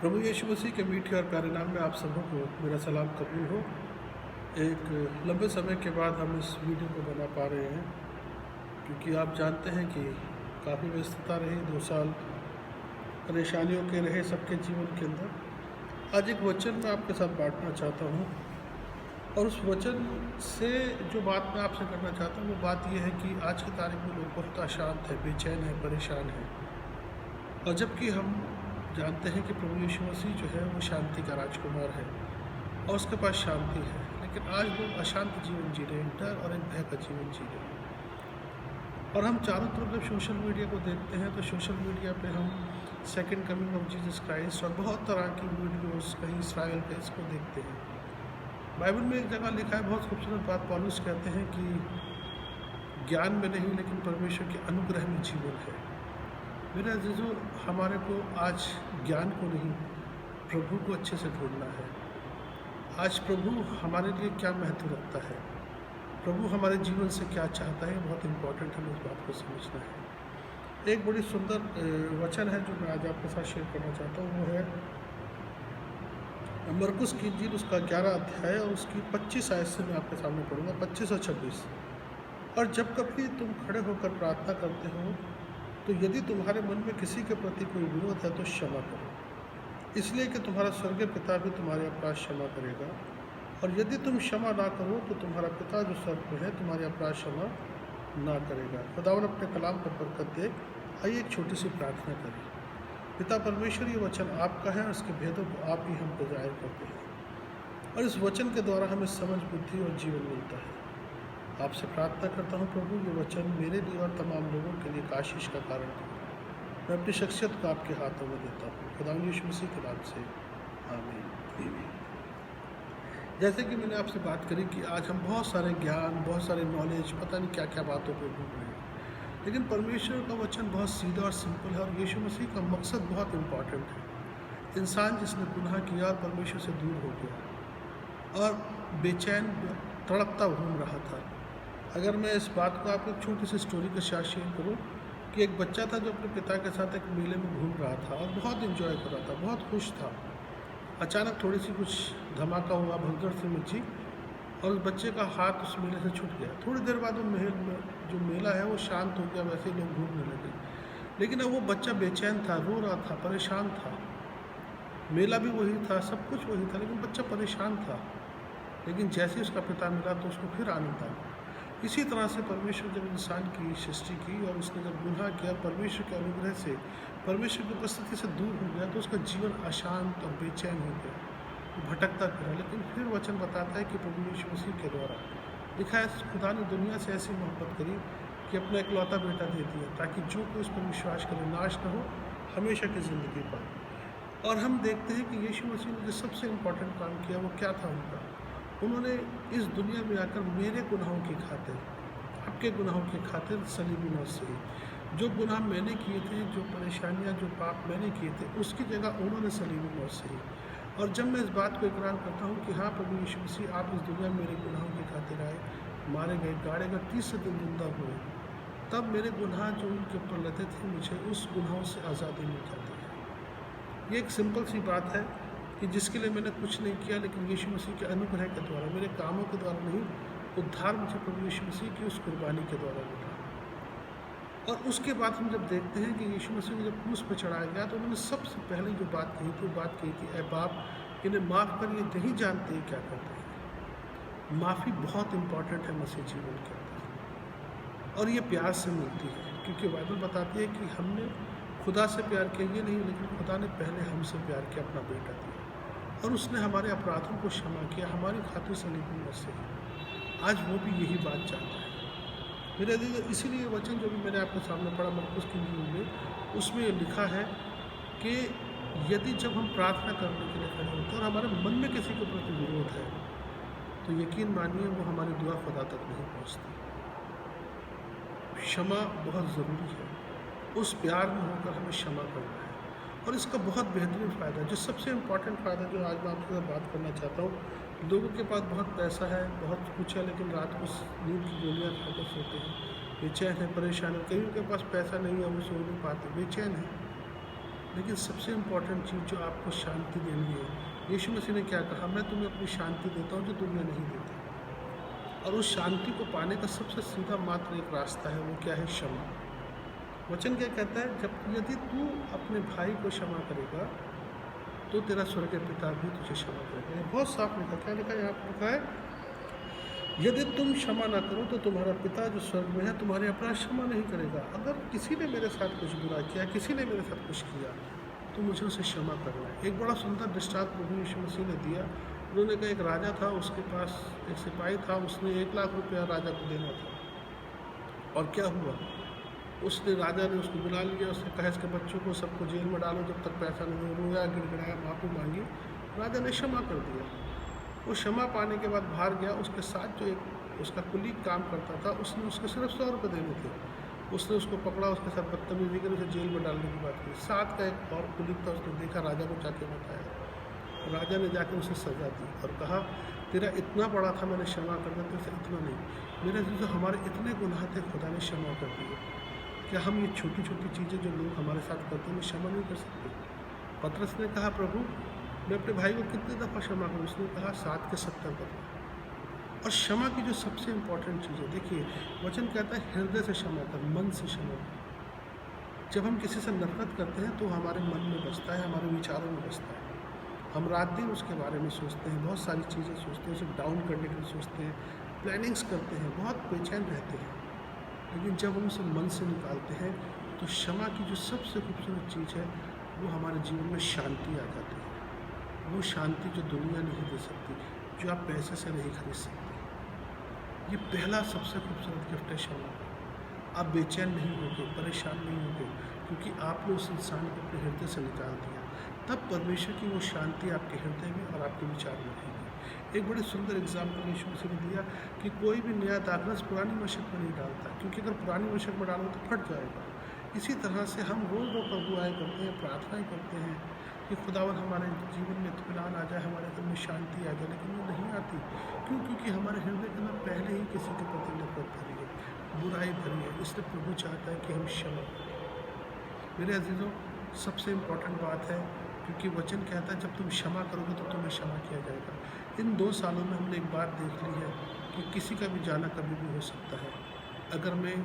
प्रभु यीशु मसीह के मीठे और प्यारे नाम में आप सबों को मेरा सलाम कबूल हो। एक लंबे समय के बाद हम इस वीडियो को बना पा रहे हैं, क्योंकि आप जानते हैं कि काफ़ी व्यस्तता रही, 2 साल परेशानियों के रहे सबके जीवन के अंदर। आज एक वचन मैं आपके साथ बांटना चाहता हूँ, और उस वचन से जो बात मैं आपसे करना चाहता हूँ वो बात यह है कि आज की तारीख में लोग बहुत अशांत है, बेचैन है, परेशान है। और जबकि हम जानते हैं कि प्रभु यीशु मसीह जो है वो शांति का राजकुमार है और उसके पास शांति है, लेकिन आज लोग अशांत जीवन जी रहे हैं, डर और एक भय का जीवन जी रहे हैं। और हम चारों तरफ जब सोशल मीडिया को देखते हैं तो सोशल मीडिया पे हम second coming of Jesus Christ और बहुत तरह की वीडियोस, कहीं इसराइल का, इसको देखते हैं। बाइबल में एक जगह लिखा है, बहुत खूबसूरत बात, पौलुस कहते हैं कि ज्ञान में नहीं लेकिन परमेश्वर के अनुग्रह में जीवन है। मेरे अजीजों, हमारे को आज ज्ञान को नहीं, प्रभु को अच्छे से ढूंढना है। आज प्रभु हमारे लिए क्या महत्व रखता है, प्रभु हमारे जीवन से क्या चाहता है, बहुत इम्पोर्टेंट है, इस बात को समझना है। एक बड़ी सुंदर वचन है जो मैं आज आपके साथ शेयर करना चाहता हूँ, वो है मरकुस की इंजील, उसका 11 अध्याय और उसकी 25 आयत से मैं आपके सामने पढ़ूंगा, 25 और 26। और जब कभी तुम खड़े होकर प्रार्थना करते हो तो यदि तुम्हारे मन में किसी के प्रति कोई विरोध है तो क्षमा करो, इसलिए कि तुम्हारा स्वर्गीय पिता भी तुम्हारे अपराध क्षमा करेगा। और यदि तुम क्षमा ना करो तो तुम्हारा पिता जो स्वर्ग में है तुम्हारे अपराध क्षमा ना करेगा। खुदावन अपने कलाम पर बरकत दे। आइए एक छोटी सी प्रार्थना करें। पिता परमेश्वर, ये वचन आपका है, उसके भेदों को आप ही हम पर जाहिर करते हैं, और इस वचन के द्वारा हमें समझ, बुद्धि और जीवन मिलता है। आपसे प्रार्थना करता हूँ प्रभु, ये वचन मेरे लिए और तमाम लोगों के लिए आशीष का कारण हो। मैं अपनी शख्सियत को आपके हाथों में देता हूँ, खुदा यीशु मसीह के नाम से, आमीन। जैसे कि मैंने आपसे बात करी कि आज हम बहुत सारे ज्ञान, बहुत सारे नॉलेज, पता नहीं क्या क्या बातों को ढूंढ रहे हैं, लेकिन परमेश्वर का वचन बहुत सीधा और सिंपल है, और यीशु मसीह का मकसद बहुत इम्पॉर्टेंट है। इंसान जिसने गुनाह किया और परमेश्वर से दूर हो गया और बेचैन तड़पता घूम रहा था। अगर मैं इस बात को आपको एक छोटी सी स्टोरी के साथ शेयर करूँ कि एक बच्चा था जो अपने पिता के साथ एक मेले में घूम रहा था और बहुत इन्जॉय कर रहा था, बहुत खुश था। अचानक थोड़ी सी कुछ धमाका हुआ, भगदड़ सी मची और उस बच्चे का हाथ उस मेले से छूट गया। थोड़ी देर बाद वो जो मेला है वो शांत हो गया, वैसे ही लोग घूमने लगे। लेकिन अब वो बच्चा बेचैन था, रो रहा था, परेशान था। मेला भी वही था, सब कुछ वही था, लेकिन बच्चा परेशान था। लेकिन जैसे ही उसका पिता मिला तो उसको फिर आनंद आया। इसी तरह से परमेश्वर जब इंसान की सृष्टि की और उसने जब गुनाह किया, परमेश्वर के अनुग्रह से, परमेश्वर की उपस्थिति से दूर हो गया, तो उसका जीवन अशांत और बेचैन हो गया, भटकता फिरा। लेकिन फिर वचन बताता है कि प्रभु यीशु मसीह के द्वारा लिखा है, खुदा ने दुनिया से ऐसी मोहब्बत करी कि अपना इकलौता बेटा दे दिया, ताकि जो कोई उस पर विश्वास करे नाश न हो, हमेशा की ज़िंदगी पाए। और हम देखते हैं कि यीशु मसीह ने जो सबसे इम्पोर्टेंट काम किया वो क्या था उनका, उन्होंने इस दुनिया में आकर मेरे गुनाहों की खातिर, आपके गुनाहों की खातिर सलीबी मौत सही। जो गुनाह मैंने किए थे, जो परेशानियां, जो पाप मैंने किए थे, उसकी जगह उन्होंने सलीबी मौत सही। और जब मैं इस बात को इकरार करता हूँ कि हाँ प्रभु यीशु मसीह, आप इस दुनिया में मेरे गुनाहों की खातिर आए, मारे गए, गाड़े गए, 30 दिन जिंदा हुए, तब मेरे गुनाह जो उनके ऊपर लदे थे, मुझे उस गुनाहों से आज़ादी मिल जाती है। ये एक सिंपल सी बात है कि जिसके लिए मैंने कुछ नहीं किया, लेकिन यीशु मसीह के अनुग्रह के द्वारा, मेरे कामों के द्वारा नहीं, उद्धार मुझे प्रभु यीशु मसीह की उस कुर्बानी के द्वारा मिला। और उसके बाद हम जब देखते हैं कि यीशु मसीह को जब क्रूस पर चढ़ाया गया तो उन्होंने सबसे पहले जो बात कही थी, वो बात कही थी, ऐ बाप, इन्हें माफ़ कर, ये नहीं जानते हैं क्या करते हैं। माफ़ी बहुत इम्पॉर्टेंट है मसीह जीवन के अंदर, और ये प्यार से मिलती है, क्योंकि बाइबल बताती है कि हमने खुदा से प्यार किया, ये नहीं, लेकिन खुदा ने पहले हमसे प्यार किया, अपना बेटा दिया, और उसने हमारे अपराधों को क्षमा किया, हमारी खातिर सलीबी मौत से। आज वो भी यही बात चाहता है मेरे दिल। इसीलिए वचन जो भी मैंने आपके सामने पढ़ा मरकुस की इंजील में, उसमें ये लिखा है कि यदि जब हम प्रार्थना करने के लिए खड़े होते हैं और हमारे मन में किसी के प्रति विरोध है, तो यकीन मानिए वो हमारी दुआ खुदा तक नहीं पहुँचती। क्षमा बहुत ज़रूरी है, उस प्यार में होकर हमें क्षमा करना है। और इसका बहुत बेहतरीन फ़ायदा, जो सबसे इम्पॉर्टेंट फ़ायदा जो आज मैं आपके साथ बात करना चाहता हूँ, लोगों के पास बहुत पैसा है, बहुत कुछ है, लेकिन रात को नींद की गोलियाँ खाकर सोते हैं, बेचैन है, परेशान है। कहीं उनके पास पैसा नहीं है, वो सो नहीं पाते, बेचैन है। लेकिन सबसे इम्पोर्टेंट चीज़ जो आपको शांति देनी है, यीशु मसीह ने क्या कहा, मैं तुम्हें अपनी शांति देता हूँ जो दुनिया नहीं देती। और उस शांति को पाने का सबसे सीधा मात्र एक रास्ता है, वो क्या है? क्षमा। वचन क्या कहता है? जब यदि तू अपने भाई को क्षमा करेगा तो तेरा स्वर्गीय पिता भी तुझे क्षमा करेगा। ये बहुत साफ लिखा। क्या लिखा है? यहाँ पर लिखा है, यदि तुम क्षमा ना करो तो तुम्हारा पिता जो स्वर्ग में है तुम्हारे अपराध क्षमा नहीं करेगा। अगर किसी ने मेरे साथ कुछ बुरा किया, किसी ने मेरे साथ कुछ किया, तो मुझे उसे क्षमा करना है। एक बड़ा सुंदर दृष्टांत प्रभु यीशु मसीह ने दिया। उन्होंने कहा, एक राजा था, उसके पास एक सिपाही था, उसने 1 लाख रुपया राजा को देना था। और क्या हुआ? उसने राजा ने उसको बुला लिया, उसने कहा इसके बच्चों को सबको जेल में डालो जब तक पैसा नहीं। रोया, गिड़गिड़ाया, माफ़ी मांगी, राजा ने क्षमा कर दिया। वो क्षमा पाने के बाद बाहर गया, उसके साथ जो एक उसका कुलीग काम करता था, उसने उसको सिर्फ 100 रुपये देने थे। उसने उसको पकड़ा, उसके साथ बदतमीजी करी, उसे जेल में डालने की बात की। साथ का एक और कुलीग था, उसने देखा, राजा को जाके बताया। राजा ने जाके उसे सज़ा दी और कहा, तेरा इतना बड़ा था, मैंने क्षमा कर दिया, तेरे से इतना नहीं। मेरे जो हमारे इतने गुनाह थे, खुदा ने क्षमा कर दिए। क्या हम ये छोटी छोटी चीज़ें जो लोग हमारे साथ करते हैं क्षमा नहीं कर सकते? पतरस ने कहा, प्रभु मैं अपने भाई को कितनी दफ़ा क्षमा करूँ? उसने कहा 7 के 70 दफ़ा। और क्षमा की जो सबसे इम्पोर्टेंट चीज़ है, देखिए वचन कहता है हृदय से क्षमा कर, मन से क्षमा कर। जब हम किसी से नफरत करते हैं तो हमारे मन में बसता है, हमारे विचारों में बसता है। हम रात दिन उसके बारे में सोचते हैं, बहुत सारी चीज़ें सोचते हैं, उसे डाउन करने के लिए सोचते हैं, प्लानिंग्स करते हैं, बहुत बेचैन रहते हैं। लेकिन जब हम उसे मन से निकालते हैं तो क्षमा की जो सबसे खूबसूरत चीज़ है, वो हमारे जीवन में शांति आ जाती है। वो शांति जो दुनिया नहीं दे सकती, जो आप पैसे से नहीं खरीद सकते। ये पहला सबसे खूबसूरत गिफ्ट है क्षमा का। आप बेचैन नहीं होगे, परेशान नहीं होगे, क्योंकि आपने उस इंसान को अपने हृदय से निकाल दिया। तब परमेश्वर की वो शांति आपके हृदय में और आपके विचार में रहेगी। एक बड़े सुंदर एग्जाम्पल यीशु मसीह ने दिया कि कोई भी नया दाखरस पुरानी मशक में नहीं डालता, क्योंकि अगर पुरानी मशक में डालो तो फट जाएगा। इसी तरह से हम रोज़ रोज़ दुआएं करते हैं, प्रार्थनाएं करते हैं कि खुदावन हमारे जीवन में इत्मीनान आ जाए, हमारे घर में शांति आ जाए, लेकिन वो नहीं आती। क्यों? क्योंकि हमारे हृदय के अंदर पहले ही किसी के प्रति नफरत भरी है, बुराई भरी है। इसलिए प्रभु चाहता है कि हम क्षमा करें। मेरे अजीज़ों, सबसे इम्पोर्टेंट बात है, क्योंकि वचन कहता है जब तुम क्षमा करोगे तो तुम्हें क्षमा किया जाएगा। इन 2 सालों में हमने एक बात देख ली है कि किसी का भी जाना कभी भी हो सकता है। अगर मैं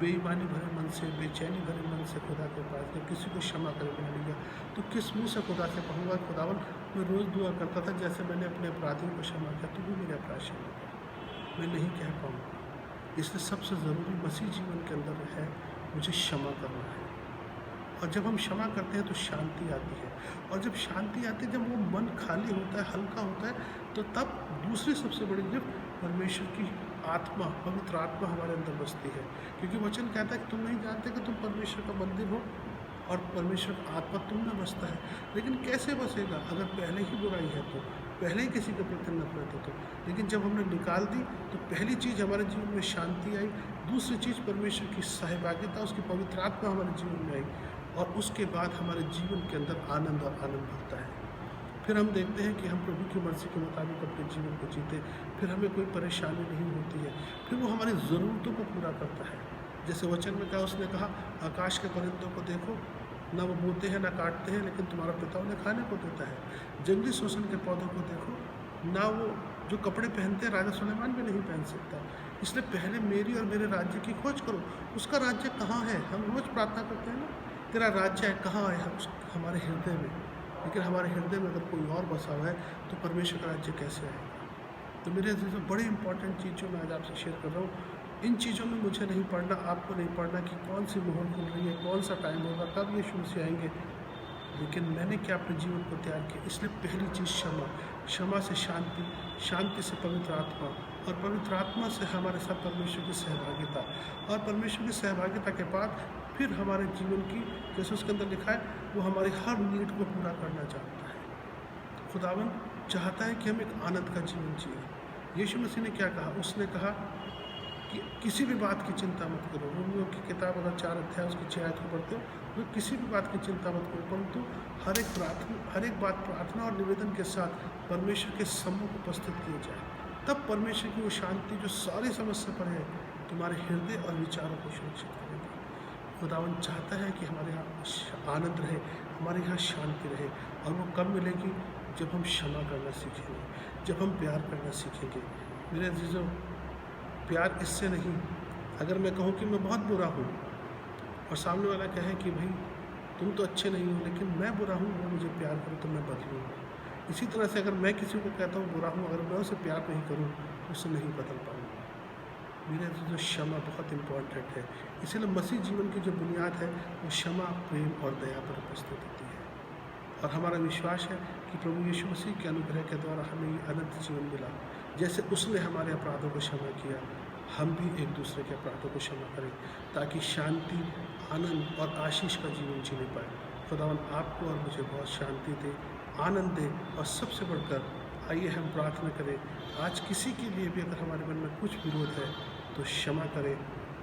बेईमानी भरे मन से, बेचैनी भरे मन से खुदा के पास गया, किसी को क्षमा करे बिना लिया, तो किस मुँह से खुदा से कहूँगा, खुदावन मैं रोज़ दुआ करता था जैसे मैंने अपने अपराधियों को क्षमा किया, तू भी मेरे अपराध क्षमा कर। मैं नहीं कह पाऊँगा। इसलिए सबसे ज़रूरी मसीह जीवन के अंदर है, मुझे क्षमा करना है। और जब हम क्षमा करते हैं तो शांति आती है। और जब शांति आती है, जब वो मन खाली होता है, हल्का होता है, तो तब दूसरी सबसे बड़ी गिफ्ट परमेश्वर की आत्मा, पवित्र आत्मा हमारे अंदर बसती है। क्योंकि वचन कहता है कि तुम नहीं जानते कि तुम परमेश्वर का मंदिर हो और परमेश्वर का आत्मा तुम में बसता है। लेकिन कैसे बसेगा? अगर पहले ही बुराई है तो, पहले ही किसी के प्रति नफरत है तो। लेकिन जब हमने निकाल दी तो पहली चीज़ हमारे जीवन में शांति आई, दूसरी चीज़ परमेश्वर की सहभागिता, उसकी पवित्र आत्मा हमारे जीवन में आई, और उसके बाद हमारे जीवन के अंदर आनंद और आनंद भरता है। फिर हम देखते हैं कि हम प्रभु की मर्ज़ी के मुताबिक अपने जीवन को जीते, फिर हमें कोई परेशानी नहीं होती है, फिर वो हमारी ज़रूरतों को पूरा करता है। जैसे वचन में कहा, उसने कहा, आकाश के परिंदों को देखो, ना वो बोते हैं ना काटते हैं, लेकिन तुम्हारा पिता उन्हें खाने को देता है। जंगली शोषण के पौधों को देखो, ना वो जो कपड़े पहनते हैं राजा सुलेमान भी नहीं पहन सकता। इसलिए पहले मेरी और मेरे राज्य की खोज करो। उसका राज्य कहाँ है? हम रोज़ प्रार्थना करते हैं ना, तेरा राज्य है कहाँ है? हमारे हृदय में। लेकिन हमारे हृदय में अगर कोई और बसा हुआ है तो परमेश्वर का राज्य कैसे आएगा? तो मेरे अजीज़ों, बड़ी इंपॉर्टेंट चीज़ जो मैं आज आपसे शेयर कर रहा हूँ, इन चीज़ों में मुझे नहीं पढ़ना, आपको नहीं पढ़ना कि कौन सी मोहर खुल रही है, कौन सा टाइम होगा, कब ये शुरू से आएंगे। लेकिन मैंने क्या अपने जीवन को तैयार किया? इसलिए पहली चीज़ क्षमा, क्षमा से शांति, शांति से पवित्र आत्मा, और पवित्र आत्मा से हमारे साथ परमेश्वर की सहभागिता, और परमेश्वर की सहभागिता के बाद फिर हमारे जीवन की, जैसे उसके अंदर लिखा है, वो हमारी हर नीड को पूरा करना चाहता है। खुदावन चाहता है कि हम एक आनंद का जीवन जिए। यीशु मसीह ने क्या कहा? उसने कहा कि किसी भी बात की चिंता मत करो। रोमियो की किताब अगर 4 अध्याय उसकी 6 आयत को पढ़ते हो, तो किसी भी बात की चिंता मत करो, परंतु हर एक बात प्रार्थना और निवेदन के साथ परमेश्वर के सम्मुख उपस्थित किए जाए। तब परमेश्वर की वो शांति जो सारी समस्या पर है, तुम्हारे हृदय और विचारों को सुरक्षित करेगी। खुदावन चाहता है कि हमारे यहाँ आनंद रहे, हमारे यहाँ शांति रहे। और वो कब मिलेगी? जब हम क्षमा करना सीखेंगे, जब हम प्यार करना सीखेंगे। मेरे अज़ीज़ों, प्यार इससे नहीं, अगर मैं कहूँ कि मैं बहुत बुरा हूँ और सामने वाला कहे कि भाई तुम तो अच्छे नहीं हो लेकिन मैं बुरा हूँ, वो मुझे प्यार करो तो मैं बदलूँगा। इसी तरह से अगर मैं किसी को कहता हूँ बुरा हूँ, अगर मैं उसे प्यार नहीं करूँ उससे नहीं बदल पाऊँगा। मेरे जो क्षमा बहुत इम्पॉर्टेंट है, इसीलिए मसीह जीवन की जो बुनियाद है वो क्षमा, प्रेम और दया पर उपस्थित होती है। और हमारा विश्वास है कि प्रभु यीशु मसीह के अनुग्रह के द्वारा हमें ये अनंत जीवन मिला। जैसे उसने हमारे अपराधों को क्षमा किया, हम भी एक दूसरे के अपराधों को क्षमा करें, ताकि शांति, आनंद और आशीष का जीवन जीने पाए। खुदावन आपको और मुझे बहुत शांति दे, आनंद दे। और सबसे बढ़कर आइए हम प्रार्थना करें, आज किसी के लिए भी अगर हमारे मन में कुछ विरोध है तो क्षमा करें।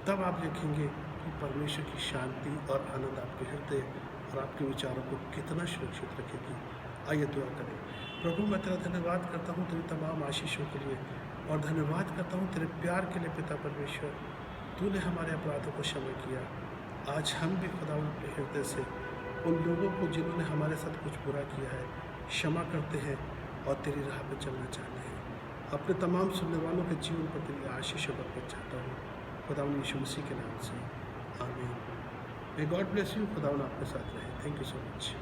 तब आप देखेंगे कि परमेश्वर की शांति और आनंद आपके हृदय और आपके विचारों को कितना सुरक्षित रखेगी। आइए दुआ करें। प्रभु, मैं तेरा धन्यवाद करता हूँ तेरी तमाम आशीषों के लिए, और धन्यवाद करता हूँ तेरे प्यार के लिए पिता परमेश्वर। तूने हमारे अपराधों को क्षमा किया। आज हम भी खुदा अपने हृदय से उन लोगों को जिन्होंने हमारे साथ कुछ बुरा किया है क्षमा करते हैं और तेरी राह पर चलना चाहते हैं। अपने तमाम सुनने वालों के जीवन पर तेरी आशीष बरकत चाहता हूँ खुदा यीशु मसीह के नाम से, आमीन। May God bless you. खुदा आपके साथ रहे। Thank you so much.